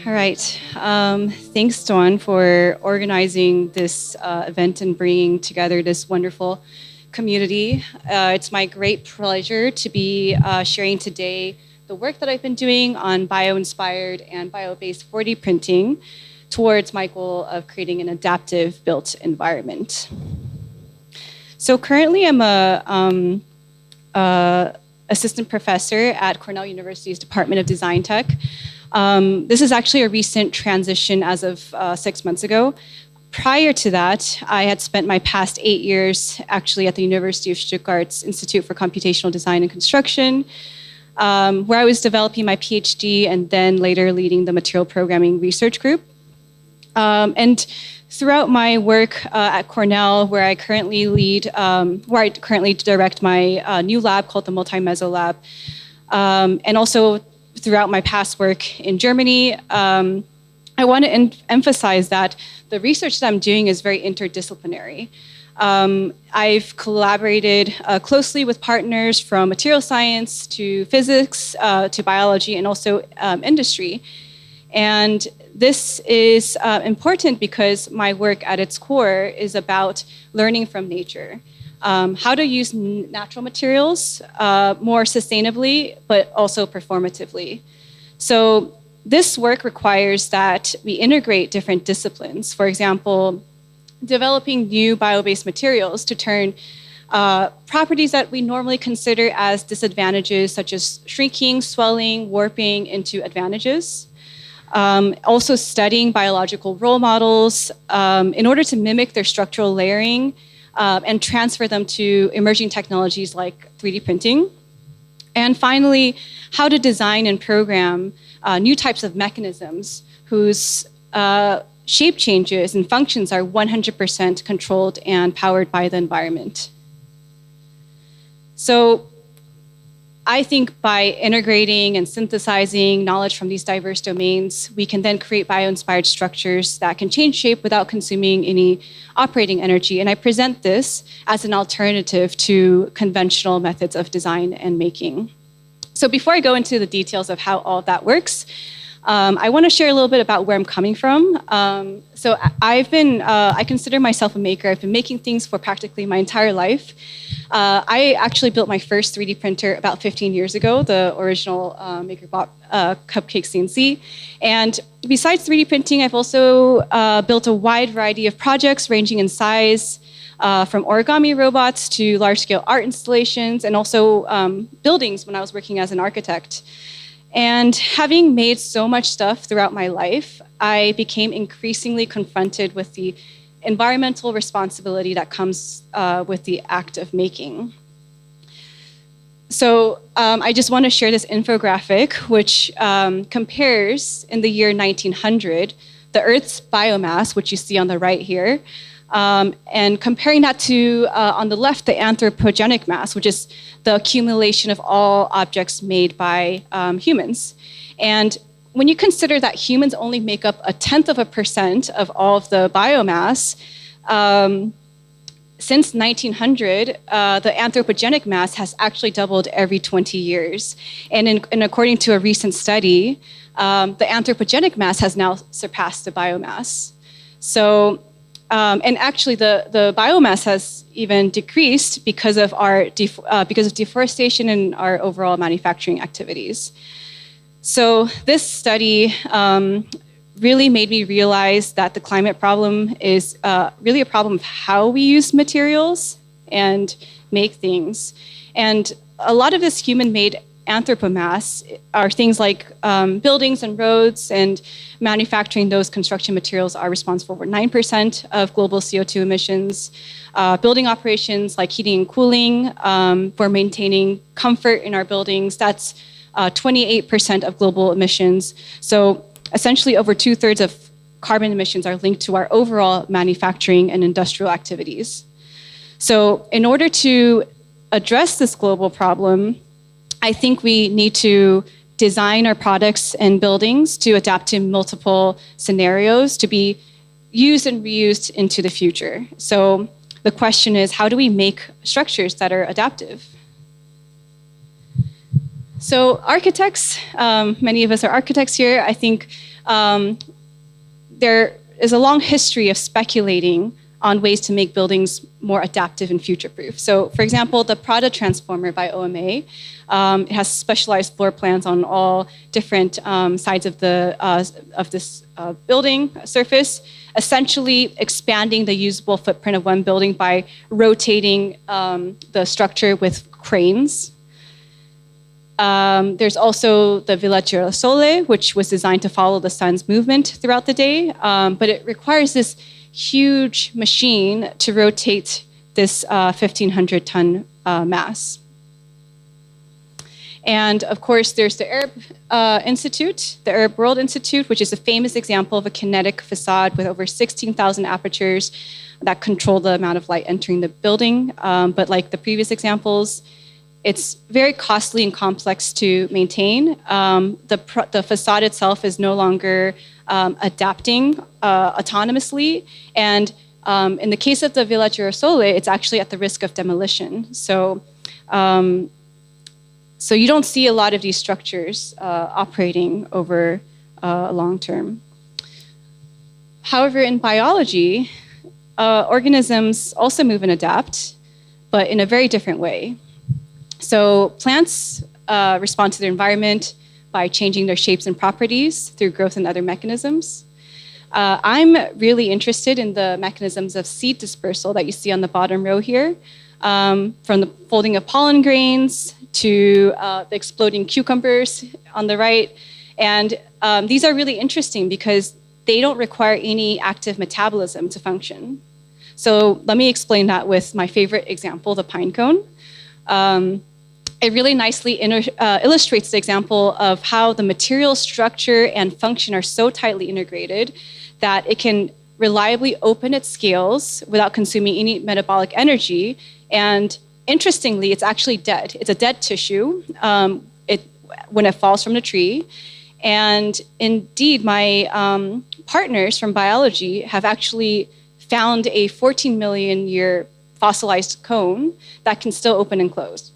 All right. Thanks, Dawn, for organizing this event and bringing together this wonderful community. It's my great pleasure to be sharing today the work that I've been doing on bioinspired and biobased 4D printing towards my goal of creating an adaptive built environment. So currently I'm a assistant professor at Cornell University's Department of Design Tech. This is actually a recent transition as of 6 months ago. Prior to that, I had spent my past 8 years actually at the University of Stuttgart's Institute for Computational Design and Construction, where I was developing my PhD and then later leading the material programming research group. And throughout my work at Cornell, where I currently direct my new lab called the Multi-Meso Lab, and also throughout my past work in Germany, I want to emphasize that the research that I'm doing is very interdisciplinary. I've collaborated closely with partners from material science to physics to biology and also industry. And this is important because my work at its core is about learning from nature. How to use natural materials more sustainably, but also performatively. So this work requires that we integrate different disciplines. For example, developing new bio-based materials to turn properties that we normally consider as disadvantages, such as shrinking, swelling, warping, into advantages. Also studying biological role models in order to mimic their structural layering and transfer them to emerging technologies like 3D printing. And finally, how to design and program new types of mechanisms whose shape changes and functions are 100% controlled and powered by the environment. So I think by integrating and synthesizing knowledge from these diverse domains, we can then create bio-inspired structures that can change shape without consuming any operating energy. And I present this as an alternative to conventional methods of design and making. So before I go into the details of how all of that works, I want to share a little bit about where I'm coming from. So I consider myself a maker. I've been making things for practically my entire life. I actually built my first 3D printer about 15 years ago, the original MakerBot Cupcake CNC. And besides 3D printing, I've also built a wide variety of projects ranging in size, from origami robots to large-scale art installations, and also buildings when I was working as an architect. And having made so much stuff throughout my life, I became increasingly confronted with the environmental responsibility that comes with the act of making. So I just want to share this infographic, which compares in the year 1900, the Earth's biomass, which you see on the right here, and comparing that to, on the left, the anthropogenic mass, which is the accumulation of all objects made by humans. And when you consider that humans only make up 0.1% of all of the biomass, since 1900, the anthropogenic mass has actually doubled every 20 years. And according to a recent study, the anthropogenic mass has now surpassed the biomass. So, and actually the biomass has even decreased because of because of deforestation and our overall manufacturing activities. So this study really made me realize that the climate problem is really a problem of how we use materials and make things. And a lot of this human-made anthropomass are things like buildings and roads, and manufacturing those construction materials are responsible for 9% of global CO2 emissions. Building operations like heating and cooling, for maintaining comfort in our buildings, that's 28% of global emissions. So essentially over 2/3 of carbon emissions are linked to our overall manufacturing and industrial activities. So in order to address this global problem, I think we need to design our products and buildings to adapt to multiple scenarios to be used and reused into the future. So the question is, how do we make structures that are adaptive? So architects, many of us are architects here. I think there is a long history of speculating on ways to make buildings more adaptive and future-proof. So, for example, the Prada transformer by OMA, it has specialized floor plans on all different sides of this building surface, essentially expanding the usable footprint of one building by rotating the structure with cranes. There's also the Villa Girasole, which was designed to follow the sun's movement throughout the day, but it requires this huge machine to rotate this 1,500-ton mass. And of course, there's the Arab Institute, the Arab World Institute, which is a famous example of a kinetic facade with over 16,000 apertures that control the amount of light entering the building. But like the previous examples, it's very costly and complex to maintain. The facade itself is no longer adapting autonomously. And in the case of the Villa Girasole, it's actually at the risk of demolition. So you don't see a lot of these structures operating over a long term. However, in biology, organisms also move and adapt, but in a very different way. So plants respond to their environment by changing their shapes and properties through growth and other mechanisms. I'm really interested in the mechanisms of seed dispersal that you see on the bottom row here, from the folding of pollen grains to the exploding cucumbers on the right. And these are really interesting because they don't require any active metabolism to function. So let me explain that with my favorite example, the pine cone. It really nicely illustrates the example of how the material structure and function are so tightly integrated that it can reliably open its scales without consuming any metabolic energy. And interestingly, it's actually dead. It's a dead tissue when it falls from the tree. And indeed, my partners from biology have actually found a 14 million year fossilized cone that can still open and close.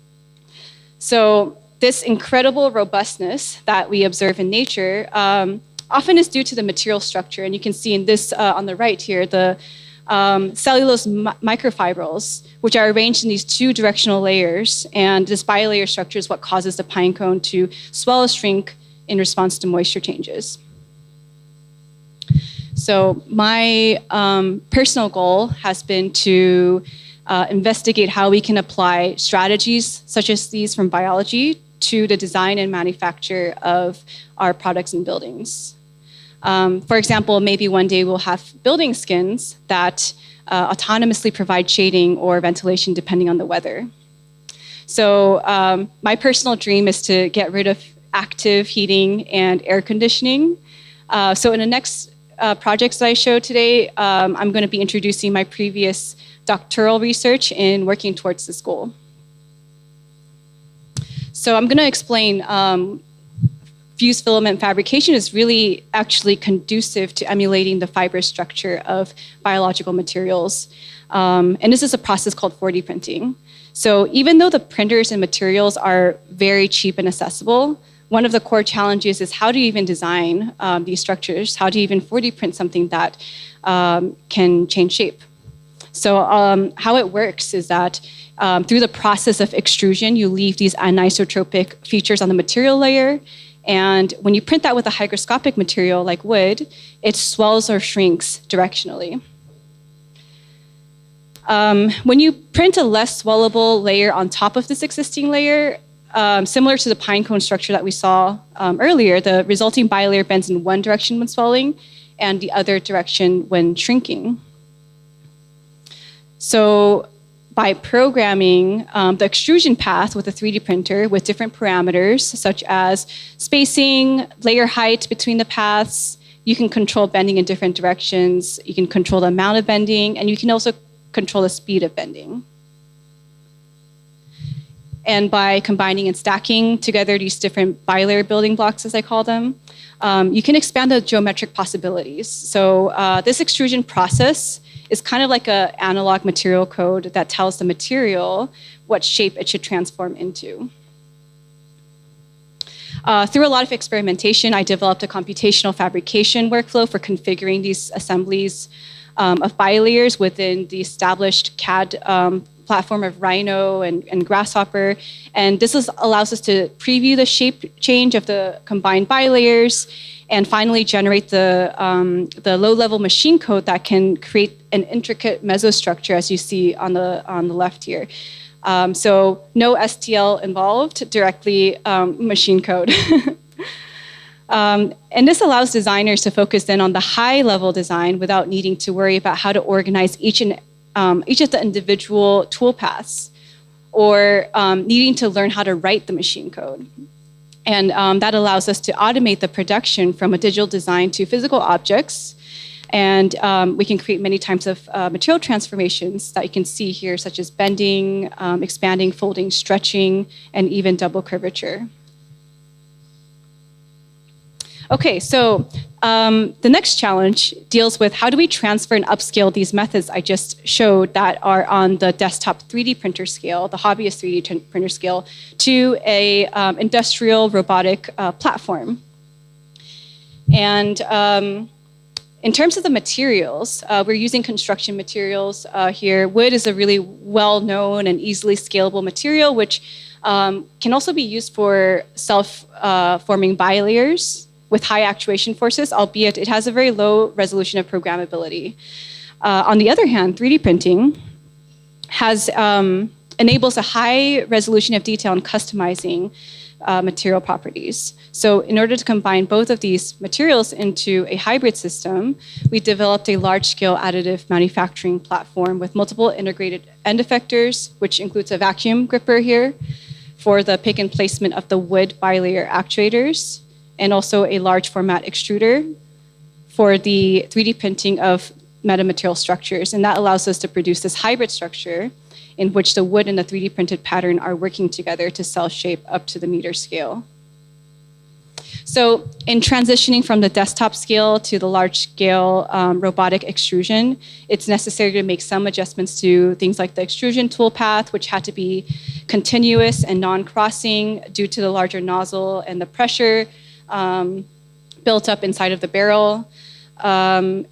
So this incredible robustness that we observe in nature often is due to the material structure. And you can see in this on the right here, the cellulose microfibrils, which are arranged in these two directional layers. And this bilayer structure is what causes the pine cone to swell or shrink in response to moisture changes. So my personal goal has been to investigate how we can apply strategies such as these from biology to the design and manufacture of our products and buildings. For example, maybe one day we'll have building skins that autonomously provide shading or ventilation depending on the weather. So my personal dream is to get rid of active heating and air conditioning. So in the next projects that I show today, I'm going to be introducing my previous doctoral research in working towards this goal. So I'm going to explain fused filament fabrication is really actually conducive to emulating the fibrous structure of biological materials. And this is a process called 4D printing. So even though the printers and materials are very cheap and accessible, one of the core challenges is how do you even design these structures? How do you even 4D print something that can change shape? So how it works is that through the process of extrusion, you leave these anisotropic features on the material layer. And when you print that with a hygroscopic material like wood, it swells or shrinks directionally. When you print a less swellable layer on top of this existing layer, similar to the pine cone structure that we saw earlier, the resulting bilayer bends in one direction when swelling and the other direction when shrinking. So by programming the extrusion path with a 3D printer with different parameters, such as spacing, layer height between the paths, you can control bending in different directions, you can control the amount of bending, and you can also control the speed of bending. And by combining and stacking together these different bilayer building blocks, as I call them, you can expand the geometric possibilities. So this extrusion process is kind of like an analog material code that tells the material what shape it should transform into. Through a lot of experimentation, I developed a computational fabrication workflow for configuring these assemblies of bilayers within the established CAD platform of Rhino and Grasshopper. And this allows us to preview the shape change of the combined bilayers and finally generate the low-level machine code that can create an intricate mesostructure, as you see on the left here. So no STL involved, directly machine code. And this allows designers to focus in on the high-level design without needing to worry about how to organize each of the individual tool paths or needing to learn how to write the machine code. And that allows us to automate the production from a digital design to physical objects. And we can create many types of material transformations that you can see here, such as bending, expanding, folding, stretching, and even double curvature. Okay, so the next challenge deals with how do we transfer and upscale these methods I just showed that are on the desktop 3D printer scale, the hobbyist 3D printer scale, to a industrial robotic platform. And in terms of the materials, we're using construction materials here. Wood is a really well-known and easily scalable material, which can also be used for self-forming bilayers with high actuation forces, albeit it has a very low resolution of programmability. On the other hand, 3D printing enables a high resolution of detail and customizing material properties. So in order to combine both of these materials into a hybrid system, we developed a large-scale additive manufacturing platform with multiple integrated end effectors, which includes a vacuum gripper here for the pick and placement of the wood bilayer actuators, and also a large format extruder for the 3D printing of metamaterial structures. And that allows us to produce this hybrid structure in which the wood and the 3D printed pattern are working together to cell shape up to the meter scale. So in transitioning from the desktop scale to the large scale robotic extrusion, it's necessary to make some adjustments to things like the extrusion toolpath, which had to be continuous and non-crossing due to the larger nozzle and the pressure built up inside of the barrel. The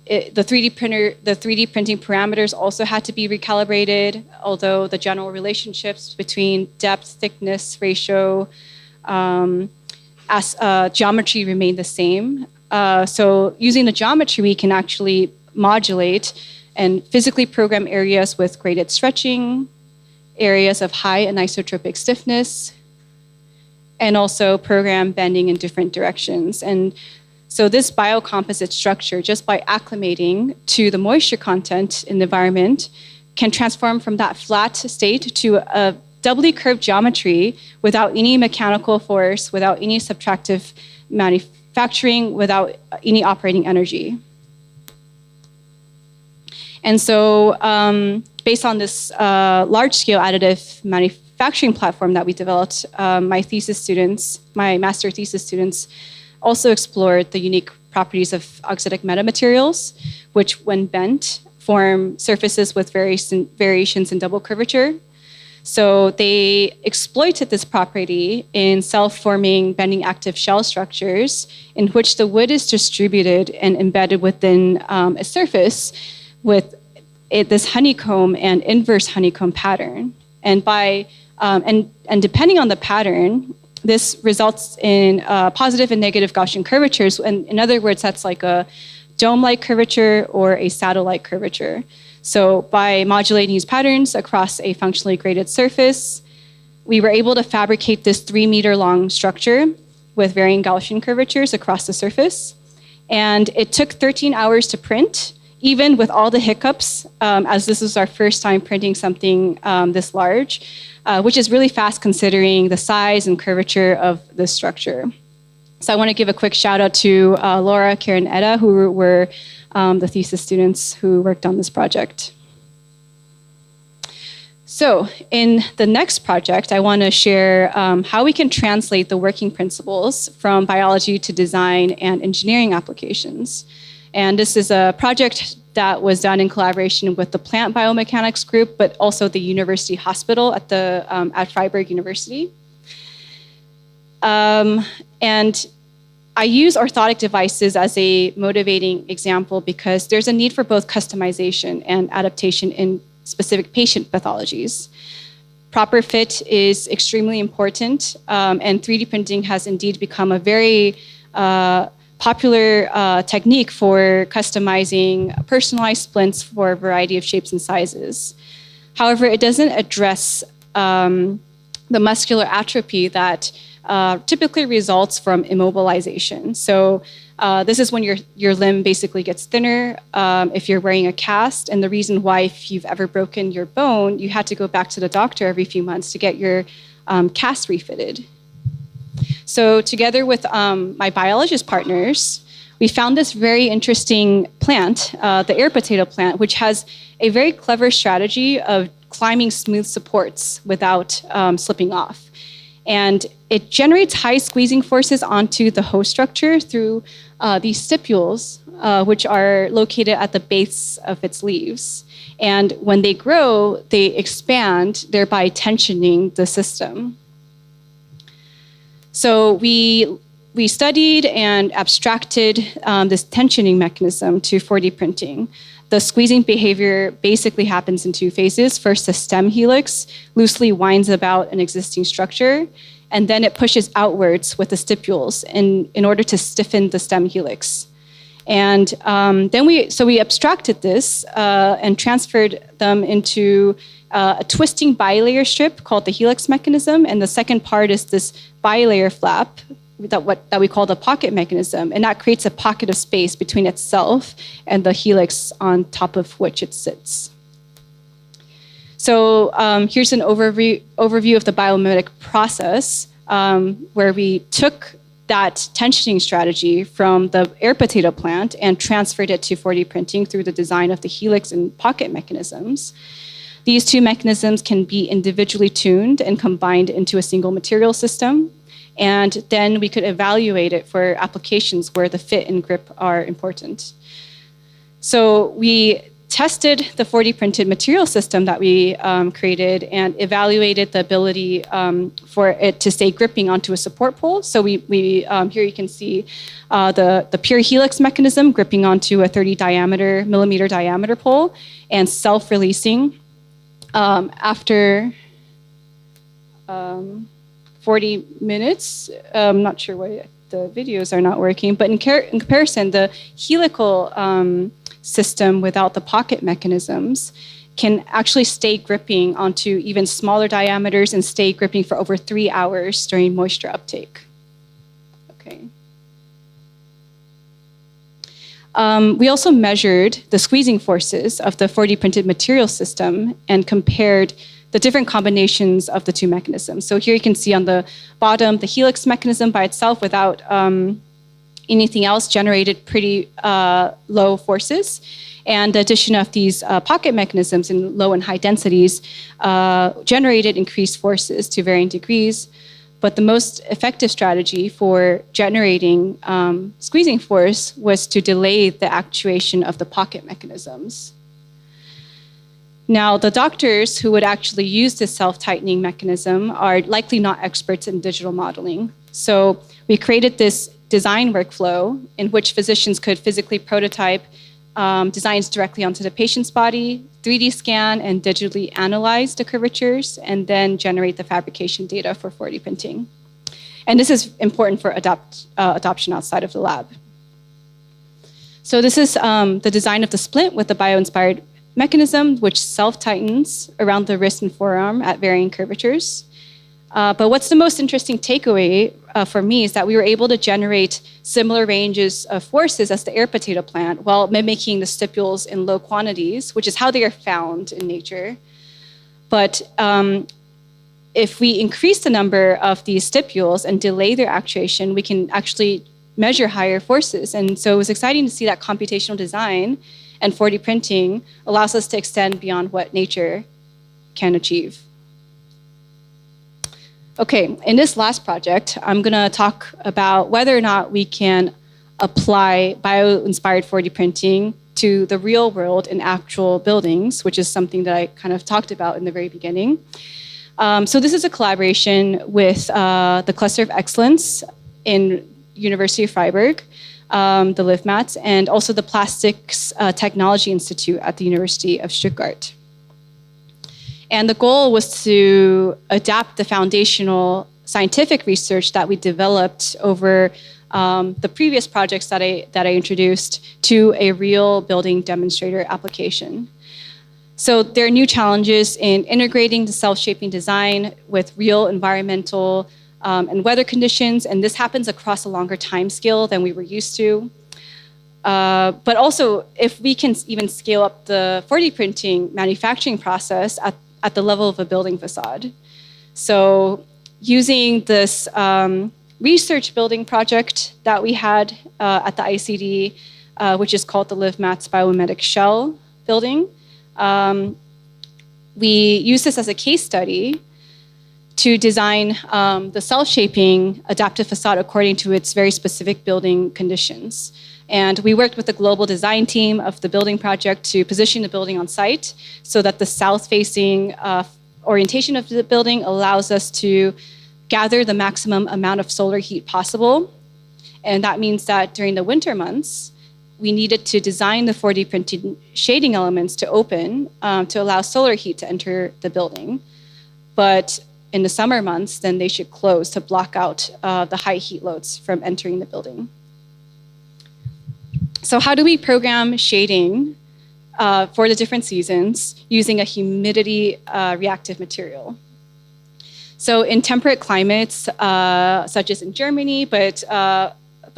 3D printing parameters also had to be recalibrated, although the general relationships between depth, thickness, ratio, geometry remain the same. So using the geometry, we can actually modulate and physically program areas with graded stretching, areas of high anisotropic stiffness, and also program bending in different directions. And so this biocomposite structure, just by acclimating to the moisture content in the environment, can transform from that flat state to a doubly curved geometry without any mechanical force, without any subtractive manufacturing, without any operating energy. And so based on this large-scale additive manufacturing platform that we developed, my master thesis students also explored the unique properties of auxitic metamaterials, which when bent, form surfaces with variations in double curvature. So they exploited this property in self-forming bending active shell structures in which the wood is distributed and embedded within a surface with this honeycomb and inverse honeycomb pattern. And and depending on the pattern, this results in positive and negative Gaussian curvatures. And in other words, that's like a dome-like curvature or a saddle-like curvature. So by modulating these patterns across a functionally graded surface, we were able to fabricate this 3-meter-long structure with varying Gaussian curvatures across the surface. And it took 13 hours to print, even with all the hiccups, as this was our first time printing something this large, which is really fast considering the size and curvature of this structure. So I want to give a quick shout out to Laura, Karen, Etta, who were the thesis students who worked on this project. So in the next project, I want to share how we can translate the working principles from biology to design and engineering applications. And this is a project that was done in collaboration with the plant biomechanics group, but also the university hospital at Freiburg University. And I use orthotic devices as a motivating example because there's a need for both customization and adaptation in specific patient pathologies. Proper fit is extremely important, and 3D printing has indeed become a very popular technique for customizing personalized splints for a variety of shapes and sizes. However, it doesn't address the muscular atrophy that typically results from immobilization. So this is when your limb basically gets thinner if you're wearing a cast. And the reason why, if you've ever broken your bone, you had to go back to the doctor every few months to get your cast refitted. So together with my biologist partners, we found this very interesting plant, the air potato plant, which has a very clever strategy of climbing smooth supports without slipping off. And it generates high squeezing forces onto the host structure through these stipules, which are located at the base of its leaves. And when they grow, they expand, thereby tensioning the system. So we studied and abstracted this tensioning mechanism to 4D printing. The squeezing behavior basically happens in two phases. First, the stem helix loosely winds about an existing structure, and then it pushes outwards with the stipules in order to stiffen the stem helix. And then we abstracted this and transferred them into a twisting bilayer strip called the helix mechanism, and the second part is this bilayer flap that we call the pocket mechanism, and that creates a pocket of space between itself and the helix on top of which it sits. So here's an overview of the biomimetic process, where we took that tensioning strategy from the air potato plant and transferred it to 4D printing through the design of the helix and pocket mechanisms. These two mechanisms can be individually tuned and combined into a single material system. And then we could evaluate it for applications where the fit and grip are important. So we tested the 4D printed material system that we created and evaluated the ability for it to stay gripping onto a support pole. So we here you can see the pure helix mechanism gripping onto a 30 millimeter diameter pole and self-releasing after 40 minutes. I'm not sure why the videos are not working, but in comparison, the helical system without the pocket mechanisms can actually stay gripping onto even smaller diameters and stay gripping for over 3 hours during moisture uptake. Okay. We also measured the squeezing forces of the 4D printed material system and compared the different combinations of the two mechanisms. So here you can see on the bottom, the helix mechanism by itself without anything else generated pretty low forces. And the addition of these pocket mechanisms in low and high densities generated increased forces to varying degrees. But the most effective strategy for generating squeezing force was to delay the actuation of the pocket mechanisms. Now, the doctors who would actually use this self-tightening mechanism are likely not experts in digital modeling. So we created this design workflow in which physicians could physically prototype designs directly onto the patient's body, 3D scan and digitally analyze the curvatures, and then generate the fabrication data for 4D printing. And this is important for adoption outside of the lab. So this is the design of the splint with the Bioinspired mechanism, which self-tightens around the wrist and forearm at varying curvatures. But what's the most interesting takeaway for me is that we were able to generate similar ranges of forces as the air potato plant while mimicking the stipules in low quantities, which is how they are found in nature. But if we increase the number of these stipules and delay their actuation, we can actually measure higher forces. And so it was exciting to see that computational design and 4D printing allows us to extend beyond what nature can achieve. Okay, in this last project, I'm gonna talk about whether or not we can apply bio-inspired 4D printing to the real world in actual buildings, which is something that I kind of talked about in the very beginning. So this is a collaboration with the Cluster of Excellence in University of Freiburg, the LiveMats, and also the Plastics Technology Institute at the University of Stuttgart. And the goal was to adapt the foundational scientific research that we developed over the previous projects that I introduced to a real building demonstrator application. So there are new challenges in integrating the self-shaping design with real environmental and weather conditions, and this happens across a longer time scale than we were used to. But also, if we can even scale up the 4D printing manufacturing process at the level of a building facade. So using this research building project that we had at the ICD, which is called the LiveMats Biomimetic Shell building, we use this as a case study to design the self-shaping adaptive facade according to its very specific building conditions. And we worked with the global design team of the building project to position the building on site so that the south-facing orientation of the building allows us to gather the maximum amount of solar heat possible. And that means that during the winter months, we needed to design the 4D printed shading elements to open to allow solar heat to enter the building. But in the summer months, then they should close to block out the high heat loads from entering the building. So how do we program shading for the different seasons using a humidity reactive material? So in temperate climates, such as in Germany, but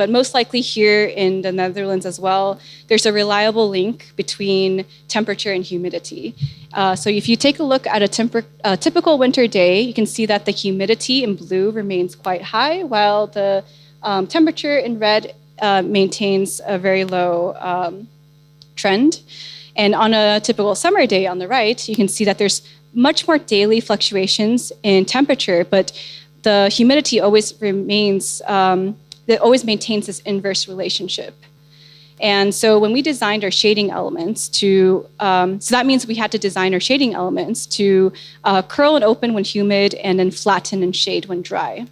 most likely here in the Netherlands as well, there's a reliable link between temperature and humidity. So if you take a look at a typical winter day, you can see that the humidity in blue remains quite high, while the temperature in red maintains a very low trend. And on a typical summer day on the right, you can see that there's much more daily fluctuations in temperature, but the humidity always remains, it always maintains this inverse relationship. And so when we designed our shading elements to, so that means we had to design our shading elements to curl and open when humid and then flatten and shade when dry.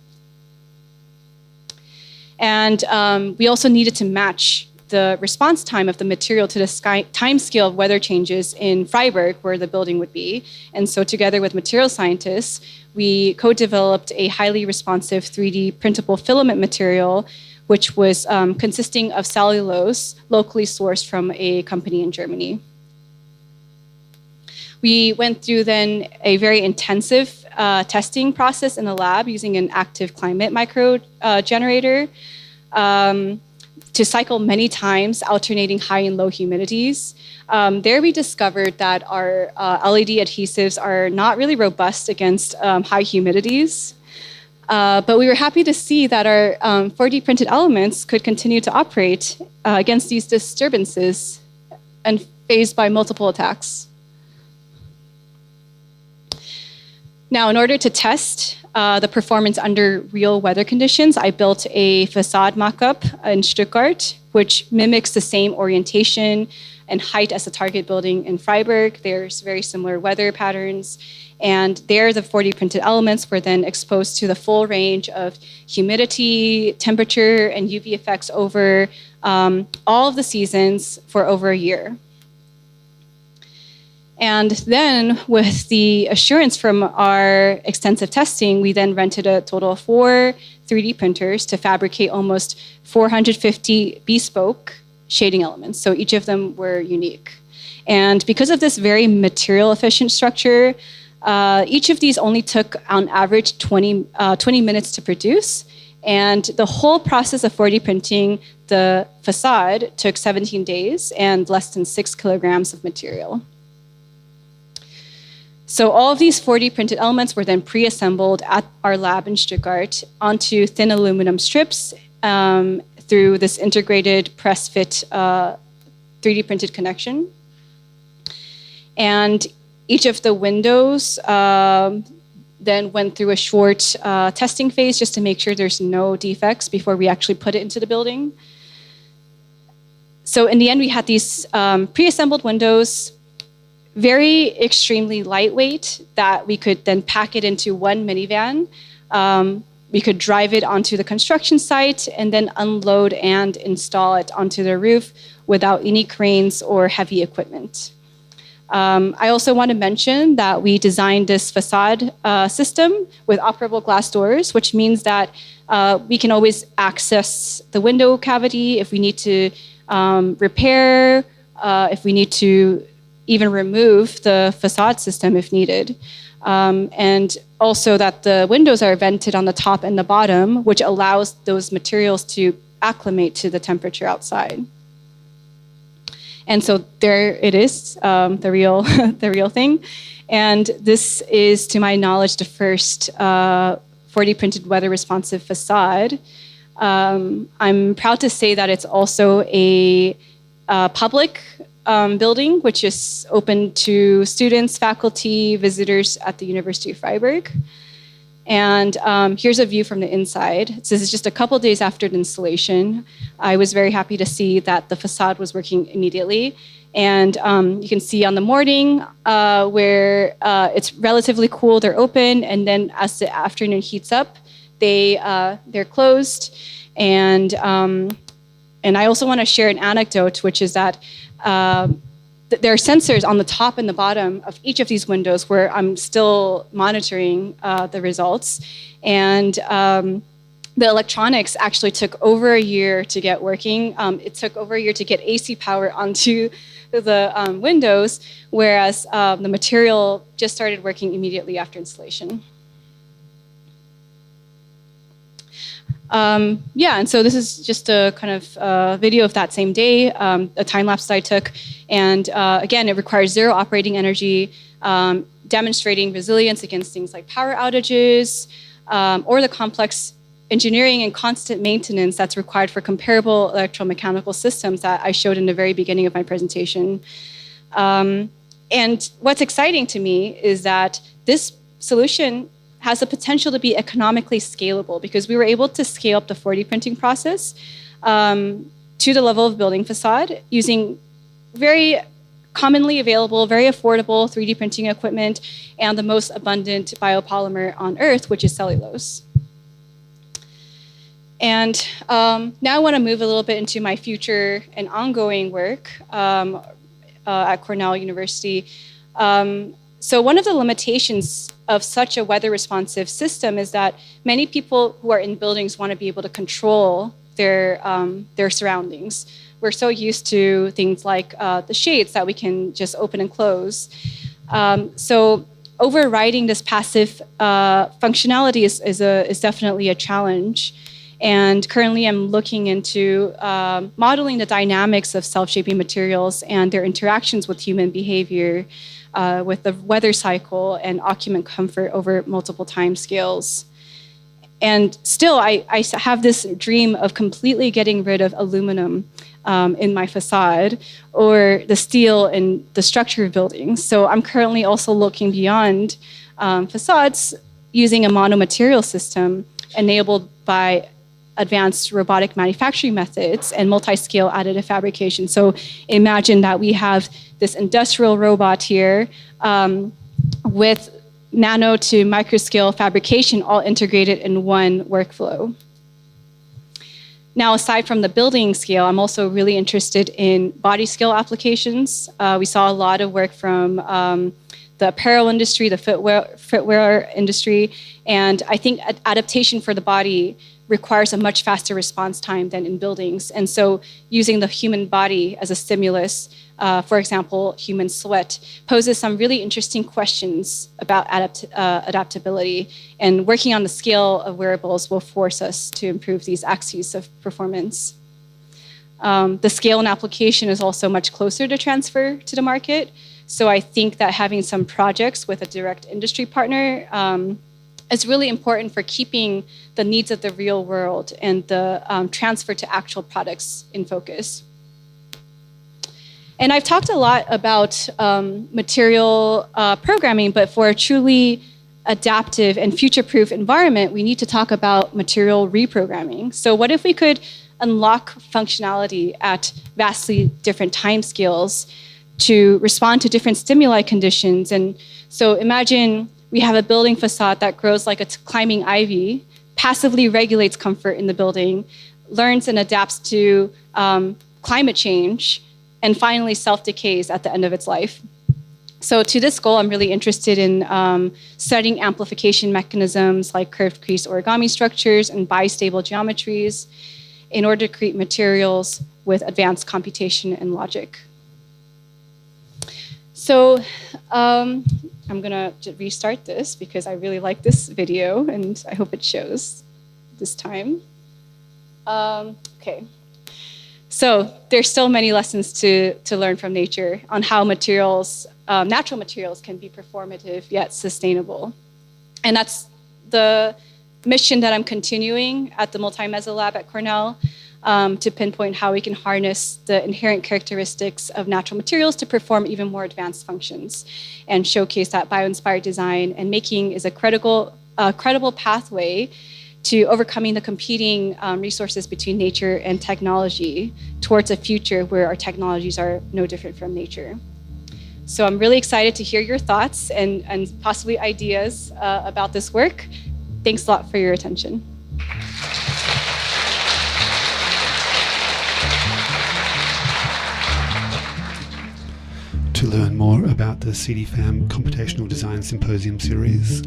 And we also needed to match the response time of the material to the time scale of weather changes in Freiburg, where the building would be. And so together with material scientists, we co-developed a highly responsive 3D printable filament material, which was consisting of cellulose locally sourced from a company in Germany. We went through then a very intensive testing process in the lab using an active climate micro generator to cycle many times, alternating high and low humidities. There we discovered that our LED adhesives are not really robust against high humidities. But we were happy to see that our 4D printed elements could continue to operate against these disturbances and phased by multiple attacks. Now, in order to test the performance under real weather conditions, I built a facade mock-up in Stuttgart, which mimics the same orientation and height as the target building in Freiburg. There's very similar weather patterns. And there, the 4D printed elements were then exposed to the full range of humidity, temperature, and UV effects over all of the seasons for over a year. And then with the assurance from our extensive testing, we then rented a total of 4 3D printers to fabricate almost 450 bespoke shading elements. So each of them were unique. And because of this very material efficient structure, each of these only took on average 20 minutes to produce. And the whole process of 4D printing the facade took 17 days and less than 6 kilograms of material. So all of these 4D printed elements were then pre-assembled at our lab in Stuttgart onto thin aluminum strips through this integrated press-fit 3D printed connection. And each of the windows then went through a short testing phase just to make sure there's no defects before we actually put it into the building. So in the end, we had these pre-assembled windows, very extremely lightweight that we could then pack it into one minivan. We could drive it onto the construction site and then unload and install it onto the roof without any cranes or heavy equipment. I also want to mention that we designed this facade system with operable glass doors, which means that we can always access the window cavity if we need to repair, if we need to even remove the facade system if needed. And also that the windows are vented on the top and the bottom, which allows those materials to acclimate to the temperature outside. And so there it is, the real thing. And this is, to my knowledge, the first 4D printed weather responsive facade. I'm proud to say that it's also a public building, which is open to students, faculty, visitors at the University of Freiburg. And here's a view from the inside. So this is just a couple days after the installation. I was very happy to see that the facade was working immediately. And you can see on the morning where it's relatively cool, they're open. And then as the afternoon heats up, they're closed. And I also want to share an anecdote, which is that there are sensors on the top and the bottom of each of these windows where I'm still monitoring the results. And the electronics actually took over a year to get working. It took over a year to get AC power onto the windows, whereas the material just started working immediately after installation. And so this is just a kind of video of that same day, a time lapse that I took. And again, it requires zero operating energy, demonstrating resilience against things like power outages, or the complex engineering and constant maintenance that's required for comparable electromechanical systems that I showed in the very beginning of my presentation. And what's exciting to me is that this solution has the potential to be economically scalable because we were able to scale up the 4D printing process to the level of building facade using very commonly available, very affordable 3D printing equipment and the most abundant biopolymer on Earth, which is cellulose. And now I want to move a little bit into my future and ongoing work at Cornell University. So one of the limitations of such a weather responsive system is that many people who are in buildings want to be able to control their surroundings. We're so used to things like the shades that we can just open and close. So overriding this passive functionality is definitely a challenge. And currently I'm looking into modeling the dynamics of self-shaping materials and their interactions with human behavior, with the weather cycle and occupant comfort over multiple time scales. And still, I have this dream of completely getting rid of aluminum in my facade or the steel in the structure of buildings. So I'm currently also looking beyond facades using a monomaterial system enabled by advanced robotic manufacturing methods and multi-scale additive fabrication. So imagine that we have this industrial robot here with nano to microscale fabrication all integrated in one workflow. Now, aside from the building scale, I'm also really interested in body scale applications. We saw a lot of work from the apparel industry, the footwear industry, and I think adaptation for the body requires a much faster response time than in buildings. And so using the human body as a stimulus, for example, human sweat, poses some really interesting questions about adaptability. And working on the scale of wearables will force us to improve these axes of performance. The scale and application is also much closer to transfer to the market. So I think that having some projects with a direct industry partner is really important for keeping the needs of the real world and the transfer to actual products in focus. And I've talked a lot about material programming, but for a truly adaptive and future-proof environment, we need to talk about material reprogramming. So what if we could unlock functionality at vastly different timescales to respond to different stimuli conditions. And so imagine we have a building facade that grows like a climbing ivy, passively regulates comfort in the building, learns and adapts to climate change, and finally self-decays at the end of its life. So to this goal, I'm really interested in studying amplification mechanisms like curved crease origami structures and bistable geometries in order to create materials with advanced computation and logic. So I'm gonna restart this because I really like this video and I hope it shows this time. Okay. So there's still many lessons to learn from nature on how materials, natural materials can be performative yet sustainable. And that's the mission that I'm continuing at the Multi-Meso Lab at Cornell, to pinpoint how we can harness the inherent characteristics of natural materials to perform even more advanced functions and showcase that bioinspired design and making is a credible pathway to overcoming the competing resources between nature and technology towards a future where our technologies are no different from nature. So I'm really excited to hear your thoughts and possibly ideas about this work. Thanks a lot for your attention. To learn more about the CDFAM Computational Design Symposium series,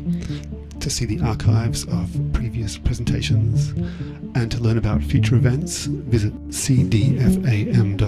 to see the archives of previous presentations, and to learn about future events, visit cdfam.com.